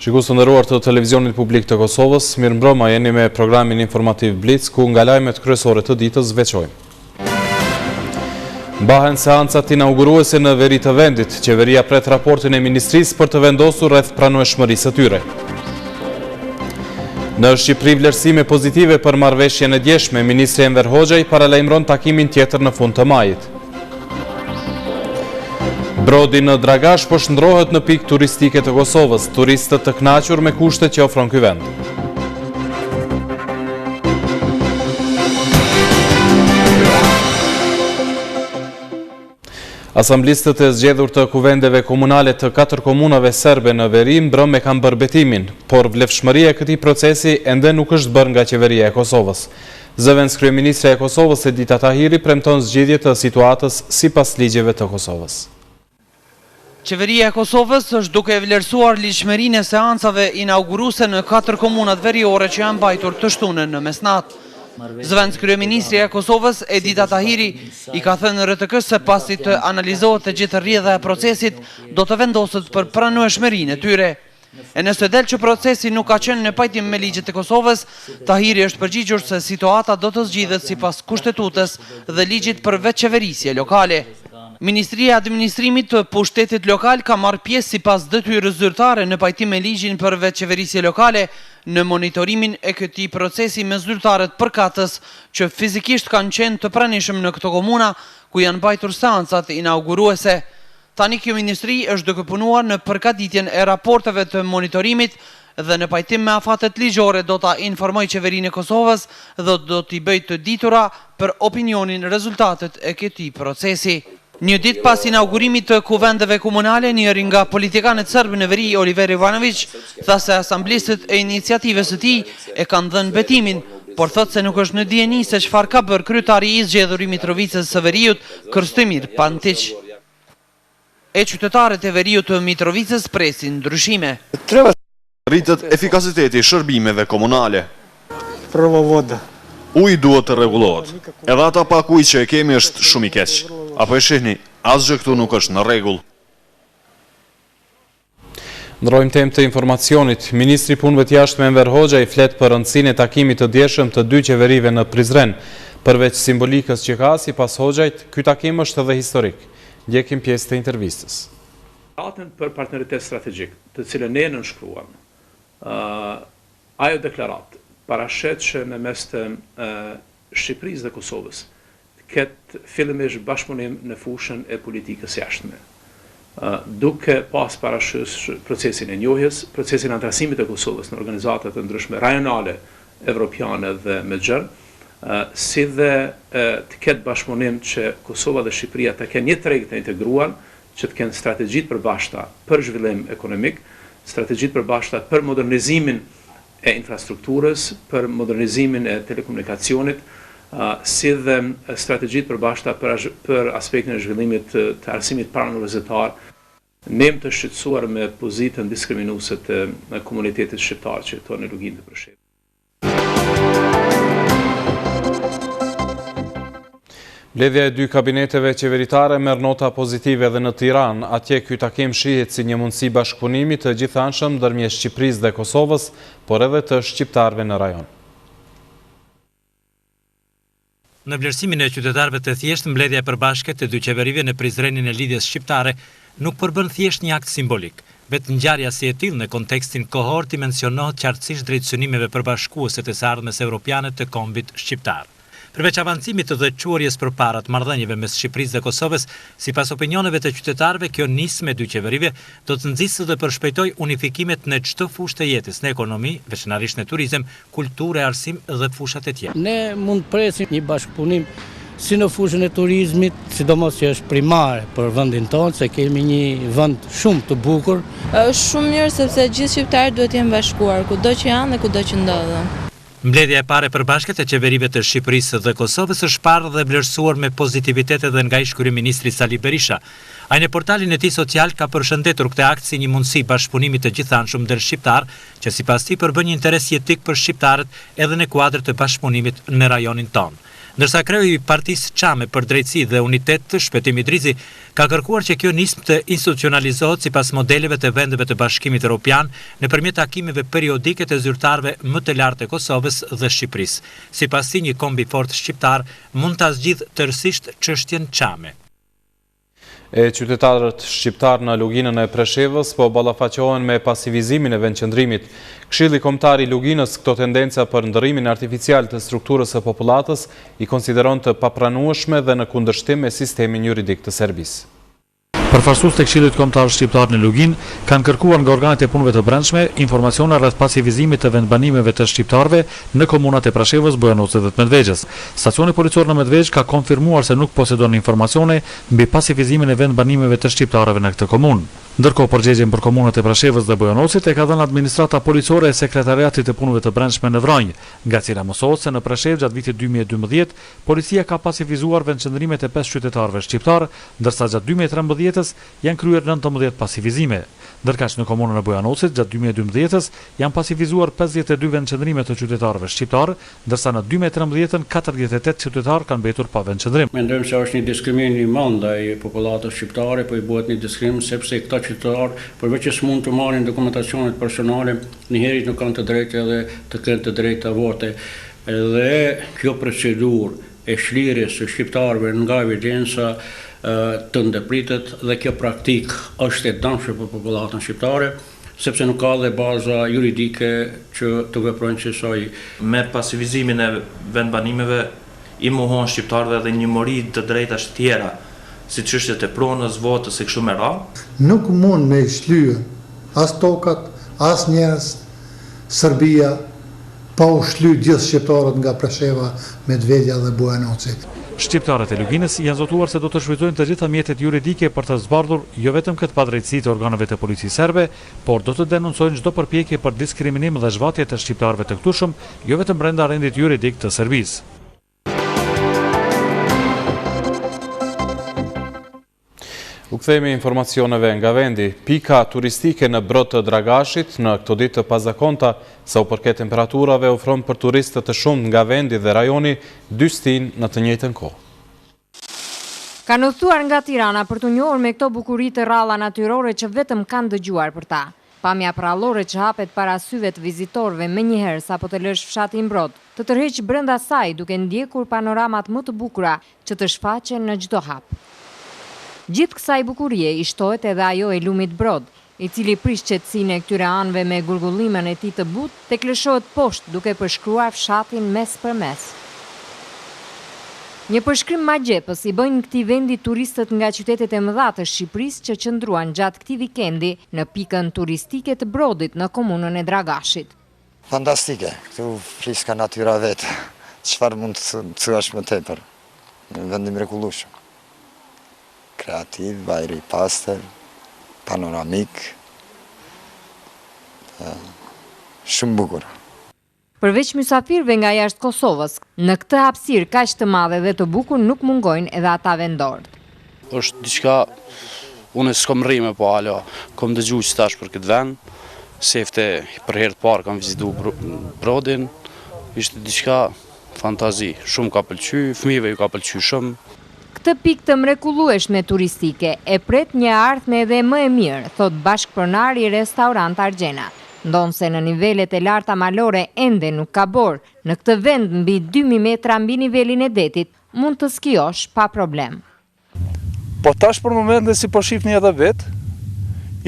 Shikues të nderuar të televizionit publik të Kosovës, mirëmbrëma, jeni me programin informativ Blitz, ku nga lajmet kryesore të ditës veçojmë. Mbahen seancat inauguruese në veri të vendit, qeveria pret raportin e ministrisë për të vendosur rreth pranueshmërisë së tyre. Në Shqipëri vlerësime pozitive për marrëveshjen e djeshme, ministri Enver Hoxha i paralajmëron takimin tjetër në fund të majit. Brodi në Dragash po shndrohet në pikë turistike të Kosovës, turistët të kënaqur me kushtet që ofron ky vend. Asamblistët e zgjedhur të kuvendeve komunale të 4 komunave serbe në veri mbrëmë kanë bërë betimin, por vlefshmëria e këtij procesi ende nuk është bërë nga qeveria e Kosovës. Zëvendës kryeministre e Kosovës Edita Tahiri premton zgjidhje të situatës sipas ligjeve të Kosovës. Qeveria e Kosovës është duke vlerësuar ligjshmërinë e seancave inauguruese në 4 komunat veriore që janë mbajtur të shtunën në mesnatë. Zëvendës kryeministri e Kosovës Edita Tahiri i ka thënë RTK-s se pasi të analizohet të gjithë rrjedha e procesit, do të vendoset për pranueshmërinë e tyre. E nëse del që procesi nuk ka qenë në pajtim me ligjet e Kosovës, Tahiri është përgjigjur se situata do të zgjidhet sipas kushtetutës dhe ligjit për veçqeverisje lokale. Ministria e Administrimit të Pushtetit Lokal ka marrë pjesë sipas detyrës zyrtare në pajtim me ligjin për veçqeverisje lokale në monitorimin e këtij procesi me zyrtarët përkatës që fizikisht kanë qenë të pranishëm në këto komuna ku janë mbajtur seancat inauguruese. Tani kjo ministri është duke punuar në përgatitjen e raporteve të monitorimit dhe në pajtim me afatet ligjore do ta informoj qeverinë e Kosovës dhe do t'i bëj të ditura për opinionin rezultatet e këtij procesi. Një ditë pas inaugurimit të kuvendeve komunale, njëri nga politikanët serbë në veri, Oliver Ivanović, tha se asamblistët e iniciatives së tij e kanë dhënë betimin, por thotë se nuk është në dijeni se çfarë ka bërë kryetari i zgjedhur i Mitrovicës së Veriut, Krstimir Pantić. E qytetarët e Veriut të Mitrovicës presin ndryshime. Rritet efikasiteti i shërbimeve komunale. Uji duhet të rregullohet. Edhe ata pak ujë që e kemi është shumë i keq. Apo e shihni, asgjë këtu nuk është në rregull. Ndrojmë temë të informacionit. Ministri i Punëve të Jashtme Enver Hoxha i flet për rëndësinë e takimit të dieshëm të dy qeverive në Prizren. Përveç simbolikës që ka, sipas Hoxhait, ky takim është edhe historik. Ndjekim pjesë të intervistës. Deklaratën për partneritet strategjik, të cilën ne nënshkruam, ajo deklaratë parashet që në mes të Shqipërisë dhe Kosovës ketë fillimisht bashkëpunim në fushën e politikës jashtme. Duke pas parasysh procesin e njohjes, procesin e antarësimit e Kosovës në organizatat të ndryshme rajonale, evropiane dhe megjër, si dhe të ketë bashkëpunim që Kosova dhe Shqipëria të kenë një treg të integruar, që të kenë strategjit përbashkëta për zhvillim ekonomik, strategjit përbashkëta për modernizimin e infrastrukturës, për modernizimin e telekomunikacionit, si dhe strategjit përbashkëta për aspektin e zhvillimit të arsimit parauniversitar, ne jemi të shqetësuar me pozitën diskriminuese të komunitetit shqiptar që jeton në Luginë dhe Prishtinë. Mbledhja e dy kabineteve qeveritare merr nota pozitive edhe në Tiranë. Atje ky takim shihet si një mundësi bashkëpunimi të gjithanshëm ndërmjet Shqipërisë dhe Kosovës, por edhe të shqiptarëve në rajon. Në vlerësimin e qytetarëve të thjeshtë, mbledhja e përbashkët të dy qeverive në Prizrenin e lidhjes shqiptare nuk përbën thjesht një akt simbolik. Vetë ngjarja si e tillë në kontekstin kohor dimensionohet qartësisht drejt synimeve përbashkuese të së ardhmes europiane të kombit shqiptar. Përveç avancimit të quarjes përpara të marrëdhënieve mes Shqipërisë dhe Kosovës, sipas opinioneve të qytetarëve, kjo nismë e dy qeverive do të nxjisë dhe përshpejtoj unifikimet në çdo fushë të jetës, në ekonomi, veçanërisht në turizëm, kulturë, arsim dhe fushat e tjera. Ne mund presim një bashkëpunim si në fushën e turizmit, sidomos që është primare për vendin tonë, se kemi një vend shumë të bukur. Është shumë mirë sepse gjithë shqiptarët duhet të jenë bashkuar, kudo që janë dhe kudo që ndodhen. Mbledhja e parë përbashkët e qeverive të Shqipërisë dhe Kosovës është parë dhe vlerësuar me pozitivitet edhe nga ish kryeministri Sali Berisha. Ai në portalin e tij social ka përshëndetur këtë akt si një mundësi bashkëpunimit të gjithanshëm ndër shqiptar, që sipas tij përbën një interes jetik për shqiptarët edhe në kuadër të bashkëpunimit në rajonin tonë. Ndërsa kreu i Partisë Çame për Drejtësi dhe Unitet Shpëtim Idrizi ka kërkuar që kjo nismë të institucionalizohet sipas modeleve të vendeve të Bashkimit Evropian nëpërmjet takimeve periodike të zyrtarëve më të lartë të Kosovës dhe Shqipërisë. Sipas tij, një kombi fort shqiptar mund ta zgjidhë tërësisht çështjen Çame. Qytetarët shqiptar në luginën e Preshevës po ballafaqohen me pasivizimin e vendqëndrimit. Këshilli Kombëtar i Luginës këto tendenca për ndërrimin artificial të strukturës së popullatës i konsideron të papranueshme dhe në kundërshtim me sistemin juridik të Serbisë. Përfaqësues të Këshillit Kombëtar Shqiptar në Luginë kanë kërkuar nga organet e punëve të brendshme informacione rreth pasivizimit të vendbanimeve të shqiptarëve në komunat e Preshevës, Bujanocit dhe të Medvegjës. Stacioni policor në Medvegjë ka konfirmuar se nuk posedon informacione mbi pasivizimin e vendbanimeve të shqiptarëve në këtë komunë. Ndërkohë, përgjigjen për komunat e Preshevës dhe Bujanocit e ka dhënë administrata policore e Sekretariatit të Punëve të Brendshme në Vranjë, nga cila mësohet se në Preshevë gjatë vitit 2012 policia ka pasivizuar vendqëndrimet e 5 qytetarëve shqiptar, ndërsa gjatë 2013 janë kryer 19 pasivizime. Ndërkaq në komunën e Bujanocit gjatë 2012 janë pasivizuar 52 vendqëndrime të qytetarëve shqiptar, ndërsa në 2013 48 qytetarë kanë mbetur pa vendqëndrim. Mendojmë se është një diskriminim i madh ndaj popullatës shqiptare, po i bëhet një diskrimin sepse këta qytetarë përveç që mund të marrin dokumentacionet personale, njëherë nuk kanë të drejtë edhe të kenë të drejtë të vote. Edhe kjo procedurë e shlirjes së shqiptarëve nga evidenca të ndëpritet dhe kjo praktik është e dëmshme për popullatën shqiptare, sepse nuk ka dhe baza juridike që të veprojnë qësoj. Me pasivizimin e vendbanimeve i mohon shqiptarëve dhe një mori të drejtash tjera, si çështjet e pronës, votës e kështu me radhë. Nuk mund me shlyer as tokat, as njerëz Serbia pa u shly gjithë shqiptarët nga Presheva, Medvegja dhe Bujanocit. Shqiptarët e Luginës janë zotuar se do të shfrytëzojnë të gjitha mjetet juridike për të zbardhur jo vetëm këtë padrejtësi të organeve të policisë serbe, por do të denoncojnë çdo përpjekje për diskriminim dhe zhvatje të shqiptarëve të këtueshëm, jo vetëm brenda rendit juridik të Serbisë. U kthehemi informacioneve nga vendi. Pika turistike në Brod të Dragashit në këto ditë të pazakonta sa u përket temperaturave ofron për turistët të shumtë nga vendi dhe rajoni dy stinë në të njëjtën kohë. Kanë udhëtuar nga Tirana për të njohur me këto bukuri të rralla natyrore që vetëm kanë dëgjuar për ta. Pamja prallore që hapet para syve të vizitorëve menjëherë sapo të lësh fshatin Brod, të tërheq brenda saj duke ndjekur panoramat më të bukura që të shfaqen në çdo hap. Gjithë kësaj bukurie i shtohet edhe ajo e lumit Brod, i cili prish qetësinë e këtyre anëve me gurgullimën e tij të butë, tek lëshohet poshtë duke përshkruar fshatin mes për mes. Një përshkrim magjepës i bëjnë këtij vendi turistët nga qytetet e mëdha të Shqipërisë që qëndruan gjatë këtij vikendi në pikën turistike të Brodit në komunën e Dragashit. Fantastike, këtu friska natyra vetë. Çfarë mund të thuash më tepër? Një vend i mrekullueshëm. Kreativ, vajri pastër, panoramik, shumë bukur. Përveç mysafirëve nga jashtë Kosovës, në këtë hapësirë kaq të madhe dhe të bukur nuk mungojnë edhe ata vendorët. Është diçka, unë s'kam rrime po alo, kam dëgjuar që tash për këtë vend, sefte për herë të parë kam vizituar Brodin, ishte diçka fantazi, shumë ka pëlqyer, fëmijëve ju ka pëlqyer shumë. Këtë pikë të mrekullueshme turistike e pret një ardhmë edhe më e mirë, thot bashkëpronari i Restorant Argjena. Ndonse në nivelet e larta malore ende nuk ka borë, në këtë vend mbi 2000 metra mbi nivelin e detit mund të skijosh pa problem. Po tash për momentin si po shihni edhe vetë,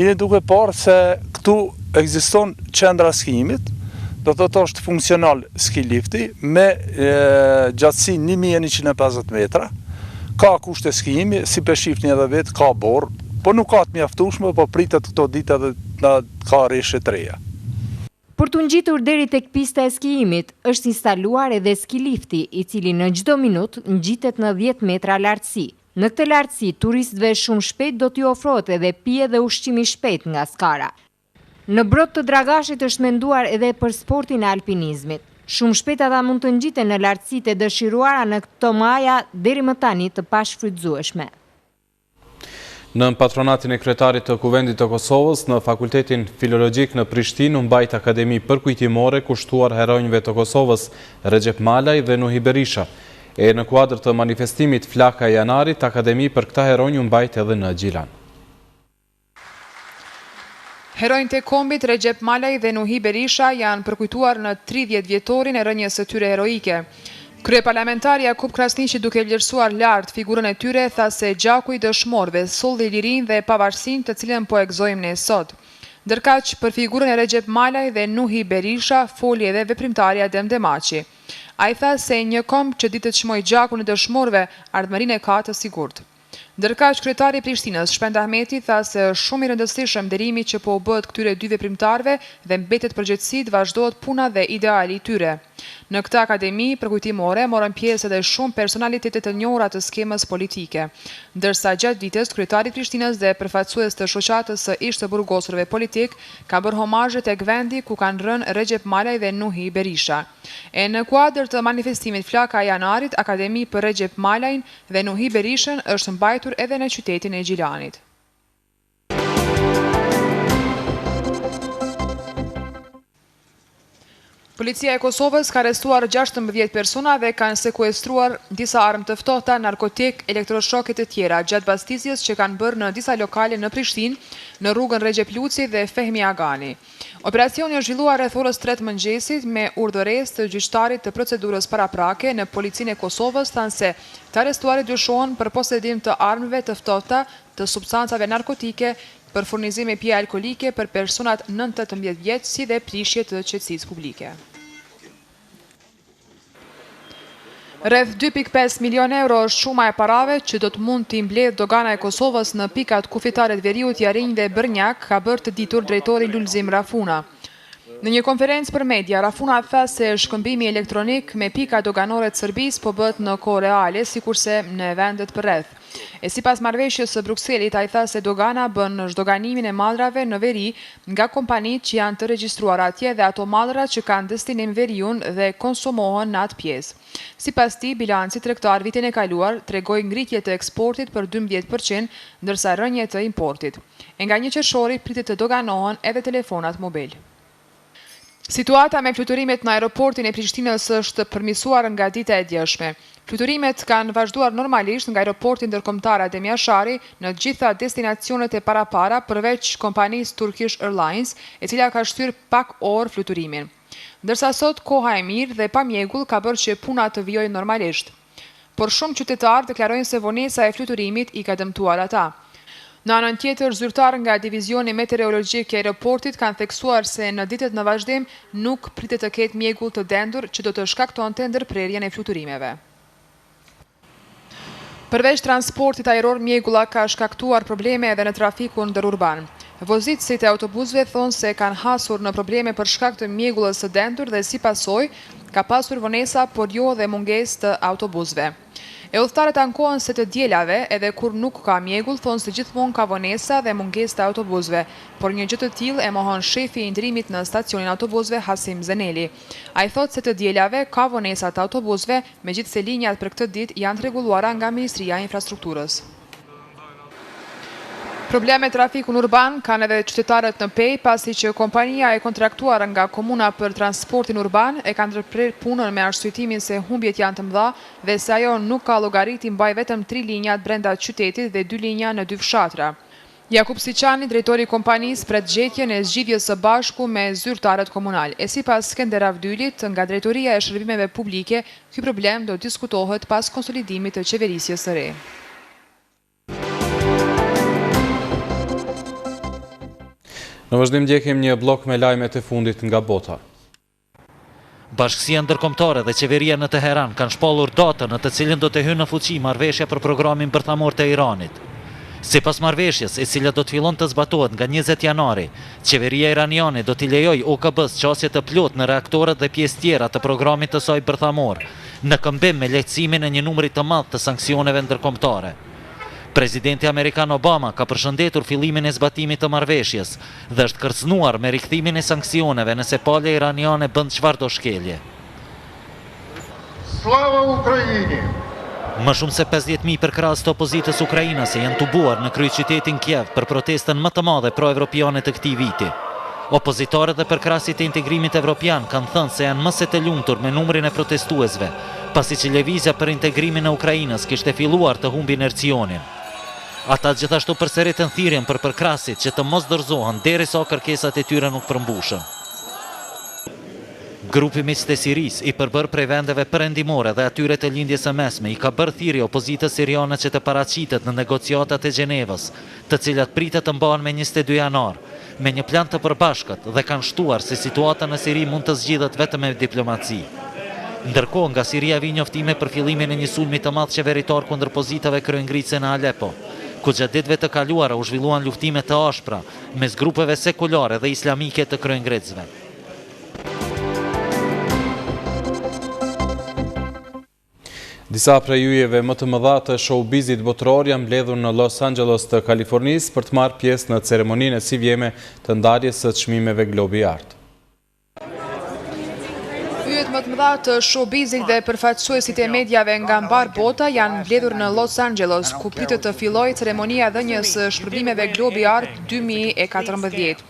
jeni duke parë se këtu ekziston qendra skijimit, do të thotë është funksional ski lifti me gjatësi 1150 metra. Ka kushte skijimi, si po shihni edhe vetë ka borë, po nuk ka të mjaftueshme, po pritet këto ditë edhe ka rreshe të reja. Për të ngjitur deri tek pista e skijimit, është instaluar edhe ski lifti, i cili në çdo minutë ngjitet në 10 metra lartësi. Në këtë lartësi, turistëve shumë shpejt do t'ju ofrohet edhe pije dhe ushqim i shpejt nga skara. Në Brod të Dragashit është menduar edhe për sportin e alpinizmit. Shumë shpejt ata mund të ngjiten në lartësitë e dëshiruara në këto maja deri më tani të pashfrytëzueshme. Në patronatin e kryetarit të Kuvendit të Kosovës, në Fakultetin Filologjik në Prishtinë, u mbajt akademi përkujtimore kushtuar heronjve të Kosovës, Recep Malaj dhe Nuhi Berisha. E në kuadër të manifestimit Flaka e Janarit, akademi për këta heronj u mbajt edhe në Gjilan. Heronjtë e kombit Recep Malaj dhe Nuhi Berisha janë përkujtuar në 30 vjetorin e rënjes së tyre heroike. Kryeparlamentari Jakub Krasniqi, duke vlerësuar lart figurën e tyre, tha se gjaku i dëshmorëve solli lirinë dhe pavarësinë të cilën po e gëzojmë ne sot. Ndërkaq, për figurën e Recep Malaj dhe Nuhi Berisha foli edhe veprimtarja Adem Demaçi. Ai tha se një komb që ditë të çmoj gjakun e dëshmorëve, ardhmërinë e ka të sigurt. Ndërkaq, kryetari i Prishtinës, Shpend Ahmeti, tha se është shumë i rëndësishëm nderimi që po u bëhet këtyre dy veprimtarëve dhe mbetet përgjithësi të vazhdohet puna dhe ideali i tyre. Në këtë akademi përkujtimore morën pjesë edhe shumë personalitete të njohura të skemës politike, ndërsa gjatë ditës kryetari i Prishtinës dhe përfaqësues të shoqatës së ish të burgosurve politik ka bërë homazhe tek vendi ku kanë rënë Recep Malaj dhe Nuhi Berisha. E në kuadër të manifestimit Flaka e Janarit, akademi për Recep Malajin dhe Nuhi Berishën është mbajtur edhe në qytetin e Gjilanit. Policia e Kosovës ka arrestuar 16 persona dhe kanë sekuestruar disa armë të ftohta, narkotik, elektroshoke të tjera gjatë bastizjes që kanë bërë në disa lokale në Prishtinë, në rrugën Recep Luci dhe Fehmi Agani. Operacioni është zhvilluar rreth orës 3 mëngjesit me urdhëresë të gjyqtarit të procedurës paraprake në Policinë e Kosovës, thanë se të arrestuarit dyshohen për posedim të armëve të ftohta, të substancave narkotike, për furnizim me pije alkolike për personat 9-18 vjeç, si dhe prishje të qetësisë publike. Rreth 2.5 milion euro është shuma e parave që do të mund t'i mbledh dogana e Kosovës në pikat kufitare të Veriut, Jarinj dhe Bërnjak, ka bërë të ditur drejtori Lulzim Rafuna. Në një konferencë për media, Rafuna tha se shkëmbimi elektronik me pika doganore të Serbisë po bëhet në kohë reale, sikurse në vendet përreth. E sipas marrëveshjes së Brukselit, ai tha se dogana bën zhdoganimin e mallrave në veri nga kompanitë që janë të regjistruar atje dhe ato mallra që kanë destinim veriun dhe konsumohen në atë pjesë. Sipas tij, bilanci tregtar vitin e kaluar tregoi ngritje të eksportit për 12%, ndërsa rënje të importit. E nga 1 qershori pritet të doganohen edhe telefonat mobil. Situata me fluturimet në aeroportin e Prishtinës është përmirësuar nga dita e djeshme. Fluturimet kanë vazhduar normalisht nga aeroporti ndërkombëtar Adem Jashari në të gjitha destinacionet e parapara përveç kompanisë Turkish Airlines, e cila ka shtyr pak orë fluturimin. Ndërsa sot koha e mirë dhe pa mjegull ka bërë që puna të vijojë normalisht. Por shumë qytetarë deklarojnë se vonesa e fluturimit i ka dëmtuar ata. Në anën tjetër, zyrtarë nga Divizioni Meteorologjik i aeroportit kanë theksuar se në ditët në vazhdim nuk pritet të ketë mjegull të dendur që do të shkaktonte ndërprerjen e fluturimeve. Përveç transportit ajror, mjegulla ka shkaktuar probleme edhe në trafikun ndërurban. Vozitësit e autobusëve thonë se kanë hasur në probleme për shkak të mjegullës së dendur dhe si pasojë ka pasur vonesa, por jo dhe mungesë të autobusëve. E udhëtarët ankohen se të dielave, edhe kur nuk ka mjegull, thonë se gjithmonë ka vonesa dhe mungesë të autobusëve, por një gjë të tillë e mohon shefi i ndrimit në stacionin autobusëve Hasim Zeneli. Ai thotë se të dielave ka vonesa të autobusëve, megjithse linjat për këtë ditë janë rregulluara nga Ministria e Infrastrukturës. Probleme trafikun urban kanë edhe qytetarët në Pej, pasi që kompania e kontraktuar nga komuna për transportin urban e ka ndërprer punën me arsyetimin se humbjet janë të mëdha dhe se ajo nuk ka llogaritë mbaj vetëm 3 linjat brenda qytetit dhe 2 linja në 2 fshatra. Jakub Siçani, drejtori i kompanisë, pret gjetjen e zgjidhjes së bashku me zyrtarët komunal. E sipas Skender Avdylit, nga Drejtoria e Shërbimeve Publike, ky problem do diskutohet pas konsolidimit të qeverisjes së re. Në vazhdim ndjekim një blok me lajmet e fundit nga bota. Bashkësia ndërkombëtare dhe qeveria në Teheran kanë shpallur datën në të cilën do të hyjë në fuqi marrëveshja për programin bërthamor të Iranit. Sipas marrëveshjes, e cila do të fillon të zbatohet nga 20 janari, qeveria iraniane do t'i lejojë OKB-s qasje të plot në reaktorët dhe pjesë tjera të programit të saj bërthamor, në këmbim me lehtësimin e një numri të madh të sanksioneve ndërkombëtare. Presidenti Amerikan Obama ka përshëndetur fillimin e zbatimit të marrëveshjes dhe është kërcënuar me rikthimin e sanksioneve nëse palja iraniane bën çfarëdo shkelje. Slava Ukraini! Më shumë se 50.000 përkrahës të opozitës ukrainase janë tubuar në kryeqytetin Kiev për protestën më të madhe pro-evropiane të këtij viti. Opozitorët dhe përkrahasit e integrimit evropian kanë thënë se janë më se të lumtur me numrin e protestuesve, pasi që lëvizja për integrimin e Ukrainës kishte filluar të humbi inercionin. Ata gjithashtu përsëritën thirrjen për përkrahasit që të mos dorëzohen derisa kërkesat e tyre nuk përmbushën. Grupi miqtë e Sirisë, i përbërë prej vendeve perëndimore dhe atyre të lindjes së mesme, i ka bërë thirrje opozitës siriane që të paraqitet në negociatat e Gjenevës, të cilat pritet të mbahen me 22 janar, me një plan të përbashkët dhe kanë shtuar se situata në Siri mund të zgjidhet vetëm me diplomaci. Ndërkohë, nga Siria vijnë njoftime për fillimin e një sulmi të madh qeveritar kundër pozitave kryengritëse në Alepo, ku gjatë ditëve të kaluara u zhvilluan luftime të ashpra mes grupeve sekulare dhe islamike të kryengritësve. Disa prej ujeve më të mëdha të showbizit botëror janë mbledhur në Los Angeles të Kalifornisë për të marrë pjesë në ceremoninë e sivjeme të ndarjes së çmimeve Globi i Artë. Yjet më të mëdha të showbizit dhe përfaqësuesit e mediave nga mbar bota janë mbledhur në Los Angeles, ku pritet të fillojë ceremonia e dhënies së shpërblimeve Globi i Artë 2014.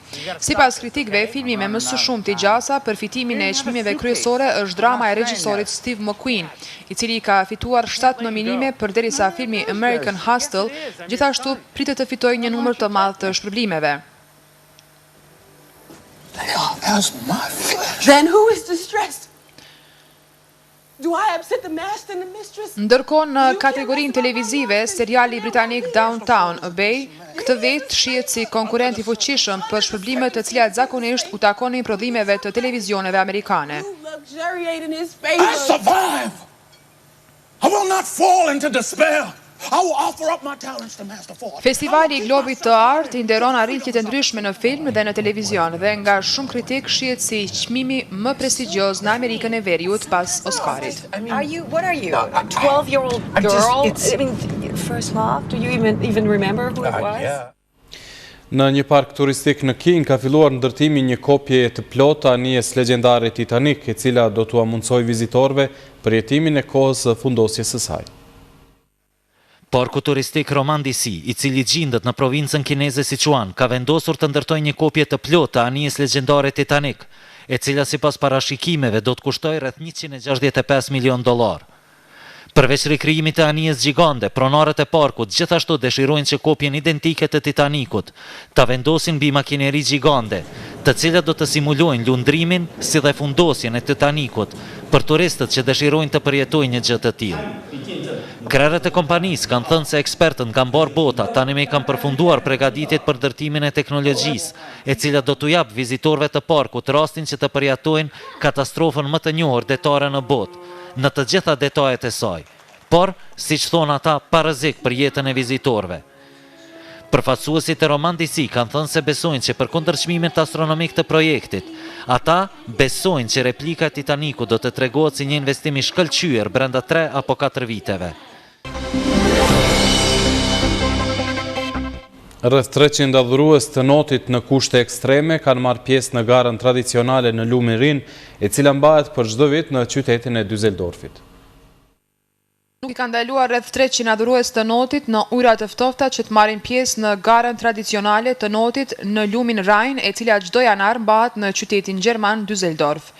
Sipas kritikëve, filmi me më së shumti gjasa për fitimin e çmimeve kryesore është drama e regjisorit Steve McQueen, i cili ka fituar 7 nominime përderisa filmi American Hustle gjithashtu pritet të fitojë një numër të madh të shpërblimeve. Then who is distressed? Do I upset the master and the mistress? Ndërkohë në kategorinë televizive, seriali britanik Downton Abbey këtë vit shihet si konkurrent i fuqishëm për shpërblimet të cilat zakonisht u takonin prodhimeve të televizioneve amerikane. I survive! I will not fall into despair! I will offer up my talents to Master Ford. Festivali i Globit të Artë i nderon arritjet e ndryshme në film dhe në televizion dhe nga shumë kritik shihet si çmimi më prestigjioz në Amerikën e Veriut pas Oscarit. What are you? A 12-year-old girl? I mean, first love? Do you even remember who it was? Në një park turistik në King ka filluar ndërtimi një kopje të plotë anijes legjendare Titanic, e cila do t'u amundsoj vizitorëve për jetimin e kohës së fundosjes së saj. Parku turistik Roman DC, i cili gjendet në provincën kineze Sichuan, ka vendosur të ndërtojë një kopje të plotë të anijes legjendare Titanic, e cila sipas parashikimeve do të kushtojë rreth $165 milion. Përveç rikrijimit të anijes gjigande, pronarët e parkut gjithashtu dëshirojnë që kopjen identike të Titanikut ta vendosin mbi makineri gjigande, të cilat do të simulojnë lundrimin si dhe fundosjen e Titanikut për turistët që dëshirojnë të përjetojnë një gjë të tillë. Krerët e kompanisë kanë thënë se ekspertët nga mbar bota tani me kanë përfunduar përgatitjet për ndërtimin e teknologjisë, e cila do t'u jap vizitorëve të parkut rastin që të përjetojnë katastrofën më të njohur detare në botë, në të gjitha detajet e saj, por, siç thonë ata, pa rrezik për jetën e vizitorëve. Përfaqësuesit e Roman DC kanë thënë se besojnë që përkundër çmimit astronomik të projektit, ata besojnë që replika e Titanikut do të tregohet si një investim i shkëlqyer brenda 3 apo 4 viteve. Rreth 300 adhurues të notit në kushte ekstreme kanë marrë pjesë në garën tradicionale në Lumin Rin, e cila mbahet për çdo vit në qytetin e Düsseldorfit. Nuk i kanë ndaluar rreth 300 adhurues të notit në ujërat e ftofta që të marrin pjesë në garën tradicionale të notit në Lumin Rhin, e cila çdo janar mbahet në qytetin gjerman Düsseldorf.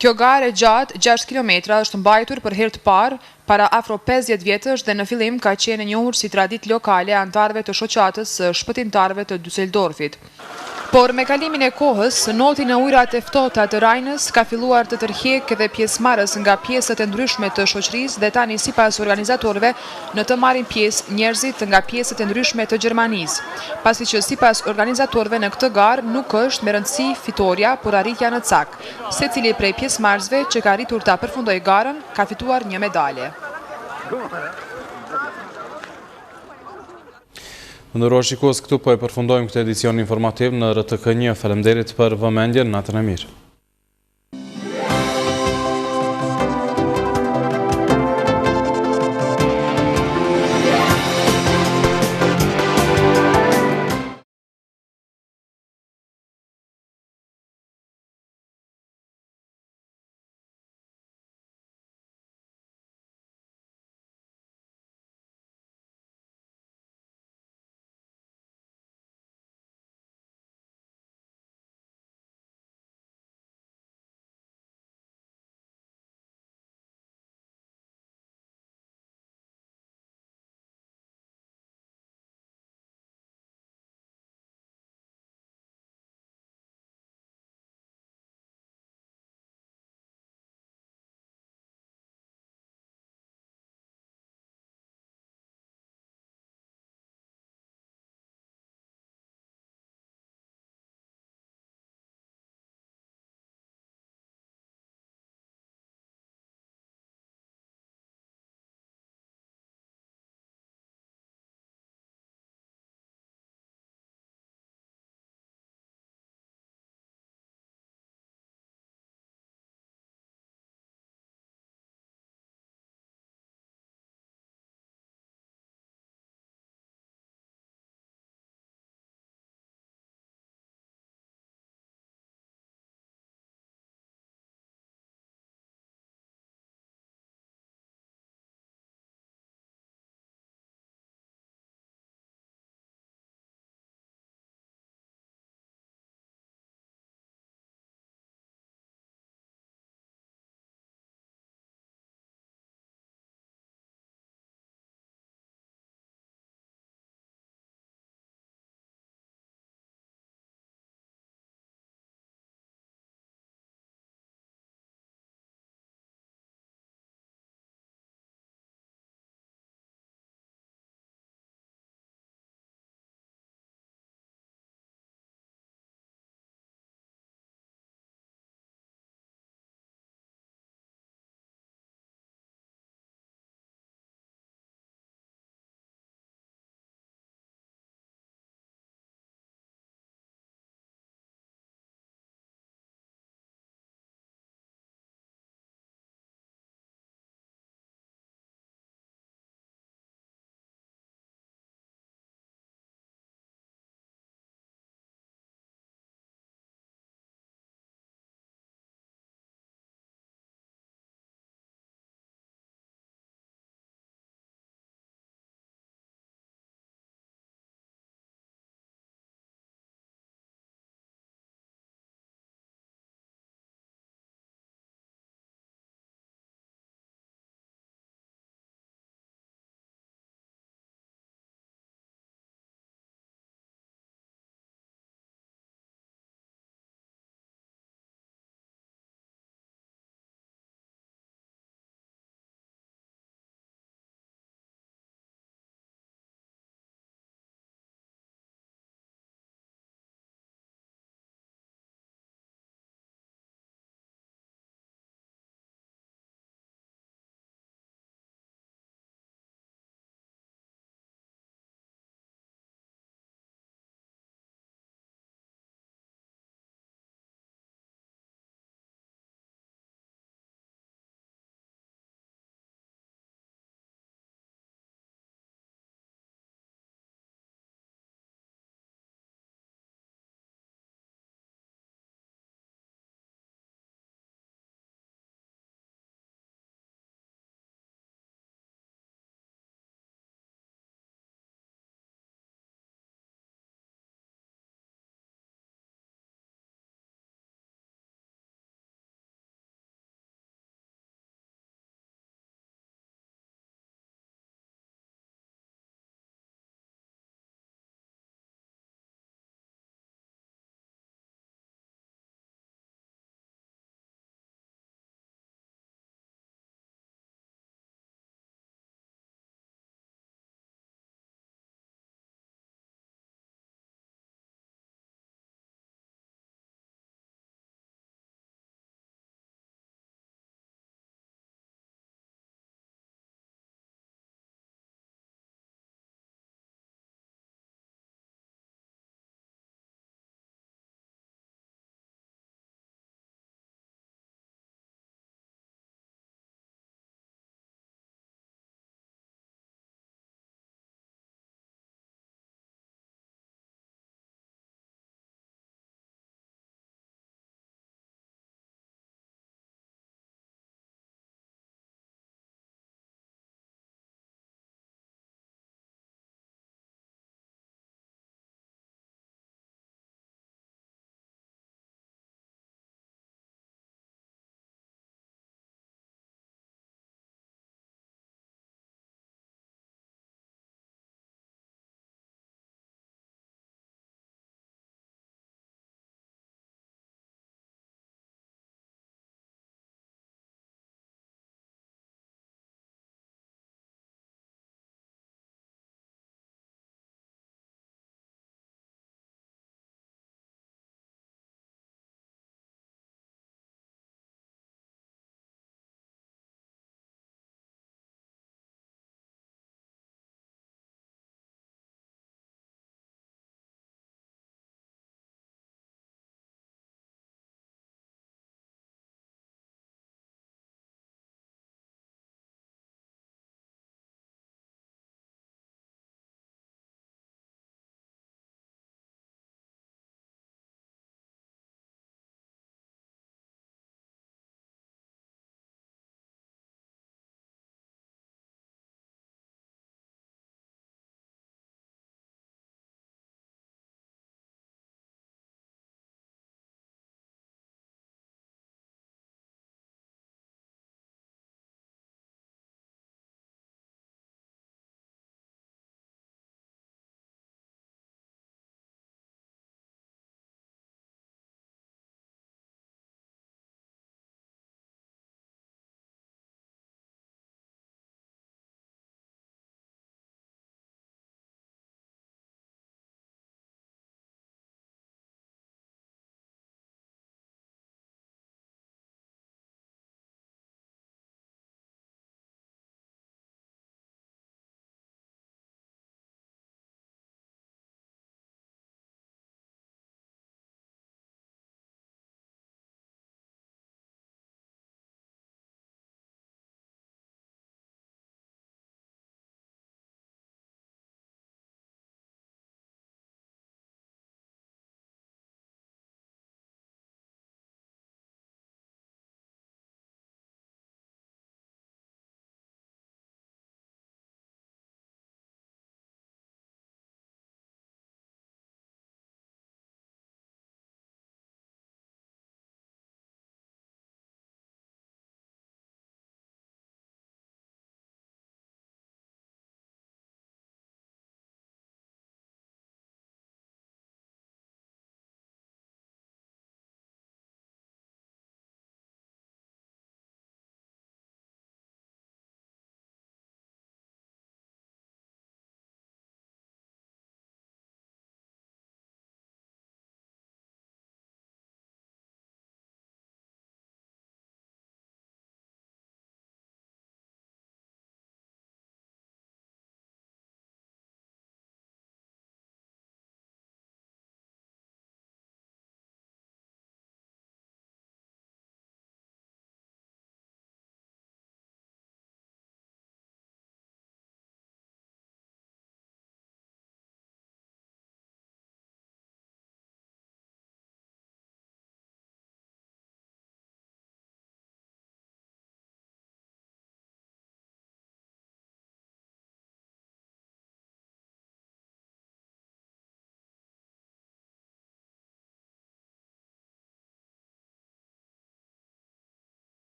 Kjo garë e gjatë 6 kilometra është mbajtur për herë të parë para afro 50 vjetësh dhe në fillim ka qenë e njohur si traditë lokale e antarëve të shoqatës së shpëtimtarëve të Düsseldorfit. Por me kalimin e kohës, noti në ujërat e ftohta të Rhinës ka filluar të tërheqë edhe pjesëmarrës nga pjesët e ndryshme të shoqërisë dhe tani sipas organizatorëve në të marrin pjesë njerëzit nga pjesët e ndryshme të Gjermanisë, pasi që sipas organizatorëve në këtë garë nuk është me rëndësi fitoria, por arritja në cak. Secili prej pjesëmarrësve që ka arritur ta përfundojë garën ka fituar një medalje. Nderuar shikues, këtu po e përfundojmë këtë edicion informativ në RTK1. Faleminderit për vëmendjen, natën e mirë.